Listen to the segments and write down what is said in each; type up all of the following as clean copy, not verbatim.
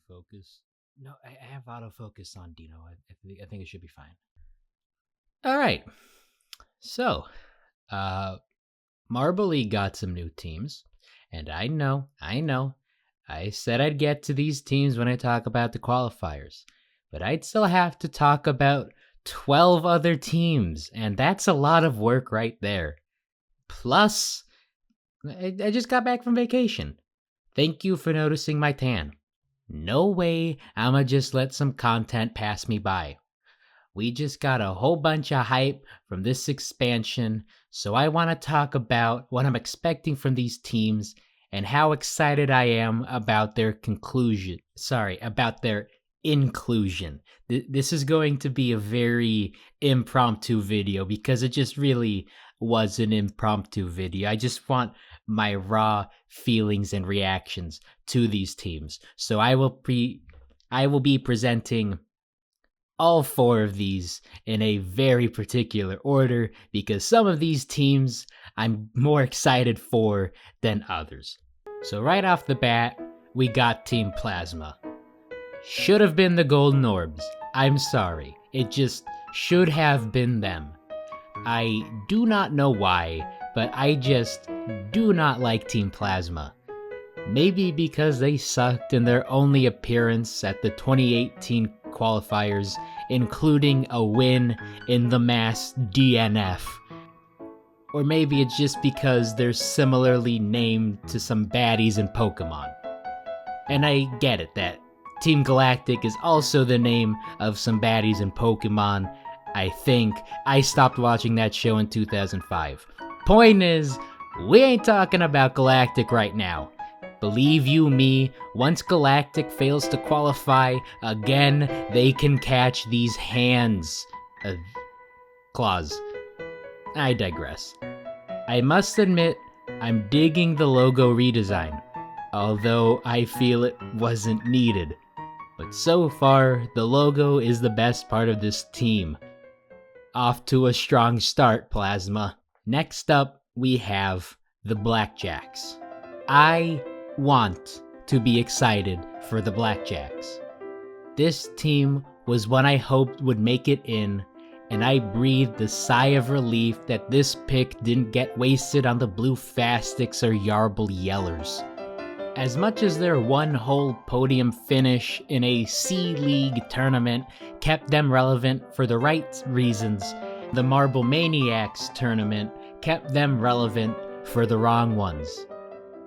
focus. No, I have autofocus on Dino. I think it should be fine. All right. So, Marble League got some new teams, and I know. I said I'd get to these teams when I talk about the qualifiers, but I'd still have to talk about 12 other teams, and that's a lot of work right there. Plus, I just got back from vacation. Thank you for noticing my tan. No way I'ma just let some content pass me by. We just got a whole bunch of hype from this expansion, so I want to talk about what I'm expecting from these teams and how excited I am about their about their inclusion. This is going to be a very impromptu video because it just really was an impromptu video. I just want my raw feelings and reactions to these teams. So I will be presenting all 4 of these in a very particular order because some of these teams I'm more excited for than others. So right off the bat, we got Team Plasma. Should have been the Golden Orbs. I'm sorry. It just should have been them. I do not know why, but I just do not like Team Plasma. Maybe because they sucked in their only appearance at the 2018 qualifiers, including a win in the mass DNF. Or maybe it's just because they're similarly named to some baddies in Pokemon. And I get it that Team Galactic is also the name of some baddies in Pokemon. I think I stopped watching that show in 2005. Point is, we ain't talking about Galactic right now. Believe you me, once Galactic fails to qualify again, they can catch these claws. I digress. I must admit, I'm digging the logo redesign, although I feel it wasn't needed. But so far, the logo is the best part of this team. Off to a strong start, Plasma. Next up, we have the Blackjacks. I want to be excited for the Blackjacks. This team was one I hoped would make it in, and I breathed a sigh of relief that this pick didn't get wasted on the Blue Fastics or Yarble Yellers. As much as their one whole podium finish in a C-League tournament kept them relevant for the right reasons, the Marble Maniacs tournament kept them relevant for the wrong ones.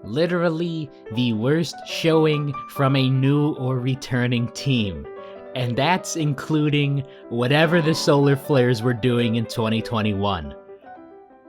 Literally the worst showing from a new or returning team. And that's including whatever the Solar Flares were doing in 2021.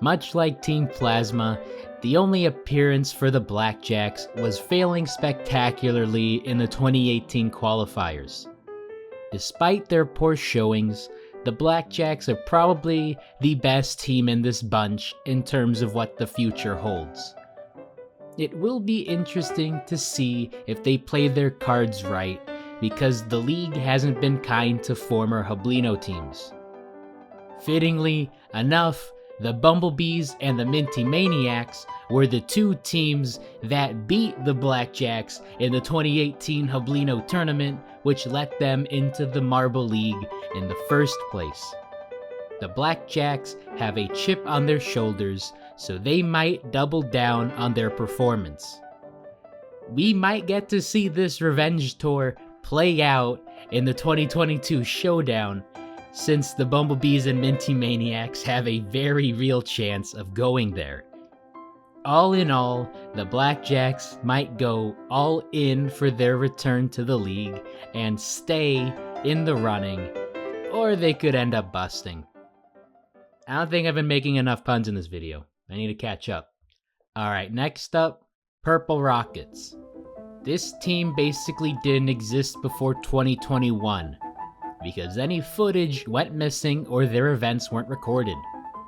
Much like Team Plasma, the only appearance for the Blackjacks was failing spectacularly in the 2018 qualifiers. Despite their poor showings, the Blackjacks are probably the best team in this bunch in terms of what the future holds. It will be interesting to see if they play their cards right, because the league hasn't been kind to former Hublino teams. Fittingly enough, the Bumblebees and the Minty Maniacs were the 2 teams that beat the Blackjacks in the 2018 Hublino tournament, which let them into the Marble League in the first place. The Blackjacks have a chip on their shoulders, so they might double down on their performance. We might get to see this revenge tour play out in the 2022 showdown, since the Bumblebees and Minty Maniacs have a very real chance of going there. All in all, the Blackjacks might go all in for their return to the league and stay in the running, or they could end up busting. I don't think I've been making enough puns in this video. I need to catch up. Alright, next up, Purple Rockets. This team basically didn't exist before 2021, because any footage went missing or their events weren't recorded.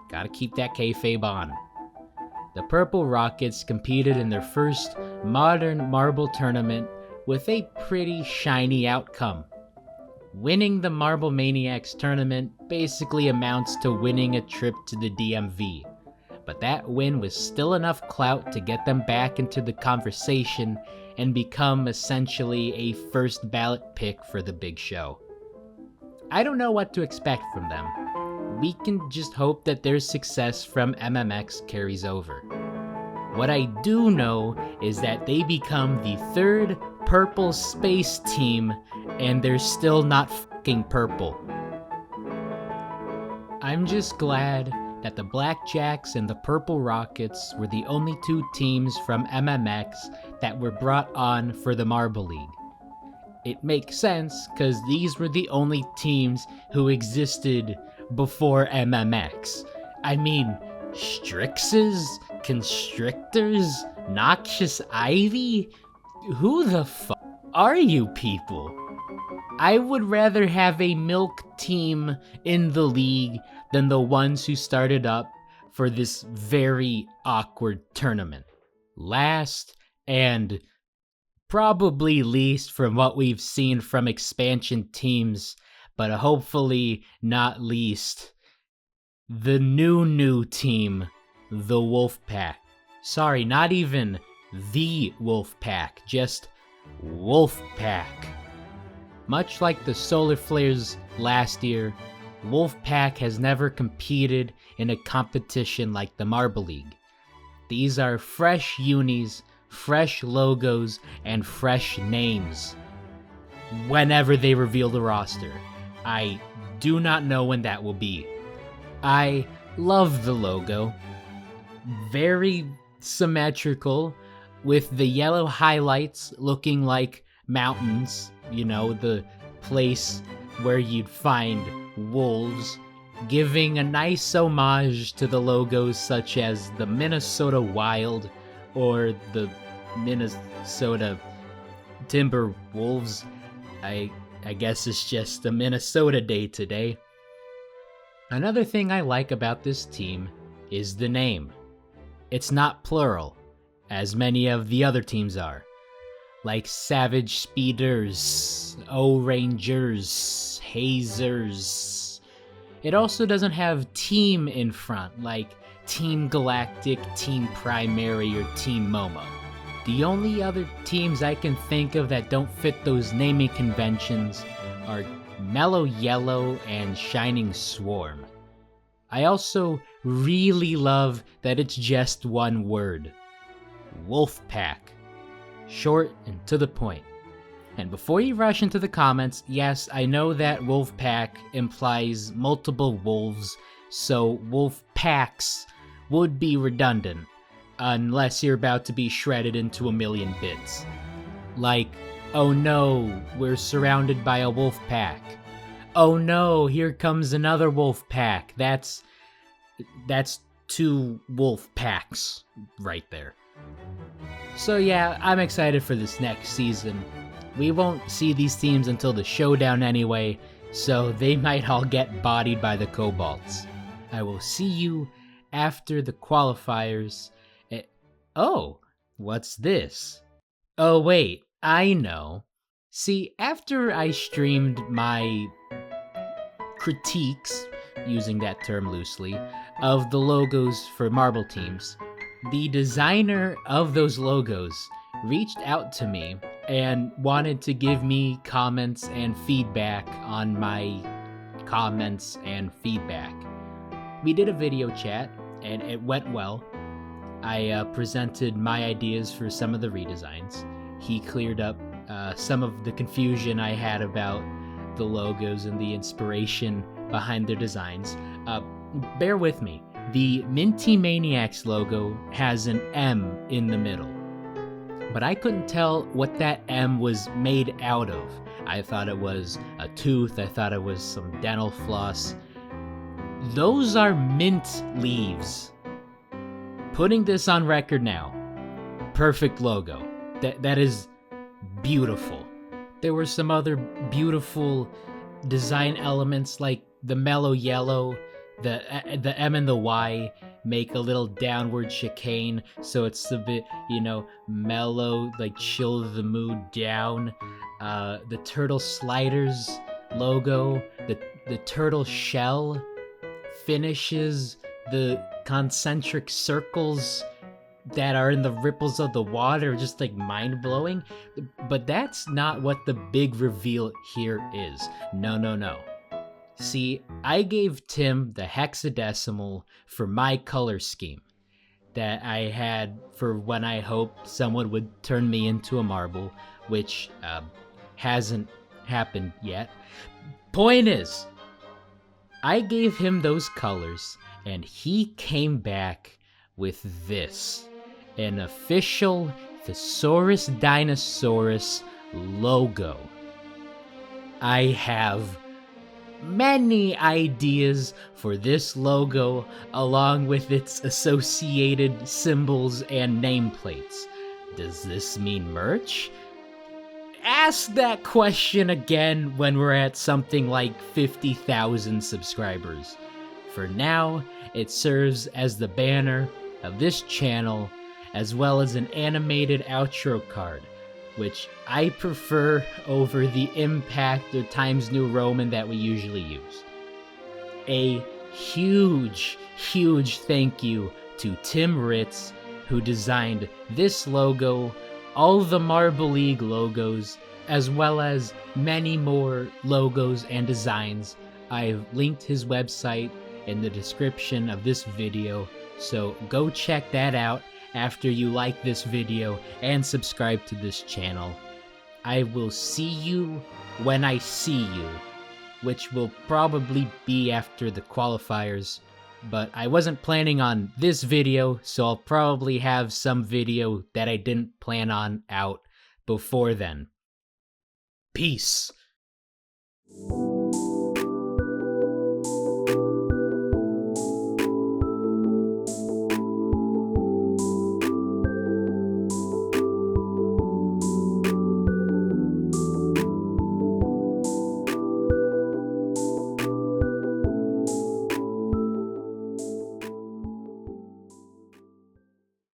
Gotta keep that kayfabe on. The Purple Rockets competed in their first modern marble tournament with a pretty shiny outcome. Winning the Marble Maniacs tournament basically amounts to winning a trip to the DMV, but that win was still enough clout to get them back into the conversation and become essentially a first ballot pick for the big show. I don't know what to expect from them. We can just hope that their success from MMX carries over. What I do know is that they become the third purple space team, and they're still not fucking purple. I'm just glad that the Blackjacks and the Purple Rockets were the only two teams from MMX that were brought on for the Marble League. It makes sense, because these were the only teams who existed before MMX. I mean, Strixes? Constrictors? Noxious Ivy? Who the fuck are you people? I would rather have a milk team in the league than the ones who started up for this very awkward tournament. Last, and probably least from what we've seen from expansion teams, but hopefully not least, the new team, the Wolfpack. Sorry, not even the Wolfpack, just Wolfpack. Much like the Solar Flares last year, Wolfpack has never competed in a competition like the Marble League. These are fresh unis, fresh logos, and fresh names. Whenever they reveal the roster, I do not know when that will be. I love the logo. Very symmetrical, with the yellow highlights looking like mountains, you know, the place where you'd find wolves, giving a nice homage to the logos such as the Minnesota Wild or the Minnesota Timberwolves. I guess it's just a Minnesota day today. Another thing I like about this team is the name. It's not plural, as many of the other teams are. Like Savage Speeders, O-Rangers, Hazers. It also doesn't have team in front, like Team Galactic, Team Primary, or Team Momo. The only other teams I can think of that don't fit those naming conventions are Mellow Yellow and Shining Swarm. I also really love that it's just one word. Wolfpack. Short and to the point. And before you rush into the comments, yes, I know that Wolfpack implies multiple wolves, so Wolfpacks would be redundant, unless you're about to be shredded into a million bits. Like, oh no, we're surrounded by a wolf pack. Oh no, here comes another wolf pack. That's two wolf packs right there. So yeah, I'm excited for this next season. We won't see these teams until the showdown anyway, so they might all get bodied by the Cobalts. I will see you after the qualifiers. Oh, what's this? Oh wait, I know. See, after I streamed my critiques, using that term loosely, of the logos for marble teams, the designer of those logos reached out to me and wanted to give me comments and feedback on my comments and feedback. We did a video chat, and it went well. I presented my ideas for some of the redesigns. He cleared up some of the confusion I had about the logos and the inspiration behind their designs. Bear with me. The Minty Maniacs logo has an M in the middle, but I couldn't tell what that M was made out of. I thought it was a tooth, I thought it was some dental floss. Those are mint leaves. Putting this on record now. Perfect logo. That is beautiful. There were some other beautiful design elements like the mellow yellow, the M and the Y make a little downward chicane, so it's a bit, mellow, like chill the mood down. The turtle sliders logo, the turtle shell finishes the concentric circles that are in the ripples of the water are just like mind-blowing. But that's not what the big reveal here is. No. See, I gave Tim the hexadecimal for my color scheme that I had for when I hoped someone would turn me into a marble, which hasn't happened yet. Point is, I gave him those colors, and he came back with this, an official Thesaurus Dinosaurus logo. I have many ideas for this logo, along with its associated symbols and nameplates. Does this mean merch? Ask that question again when we're at something like 50,000 subscribers. For now, it serves as the banner of this channel, as well as an animated outro card, which I prefer over the Impact or Times New Roman that we usually use. A huge thank you to Tim Ritz, who designed this logo, all the Marble League logos, as well as many more logos and designs. I've linked his website in the description of this video, so go check that out after you like this video and subscribe to this channel. I will see you when I see you, which will probably be after the qualifiers, but I wasn't planning on this video, so I'll probably have some video that I didn't plan on out before then. Peace.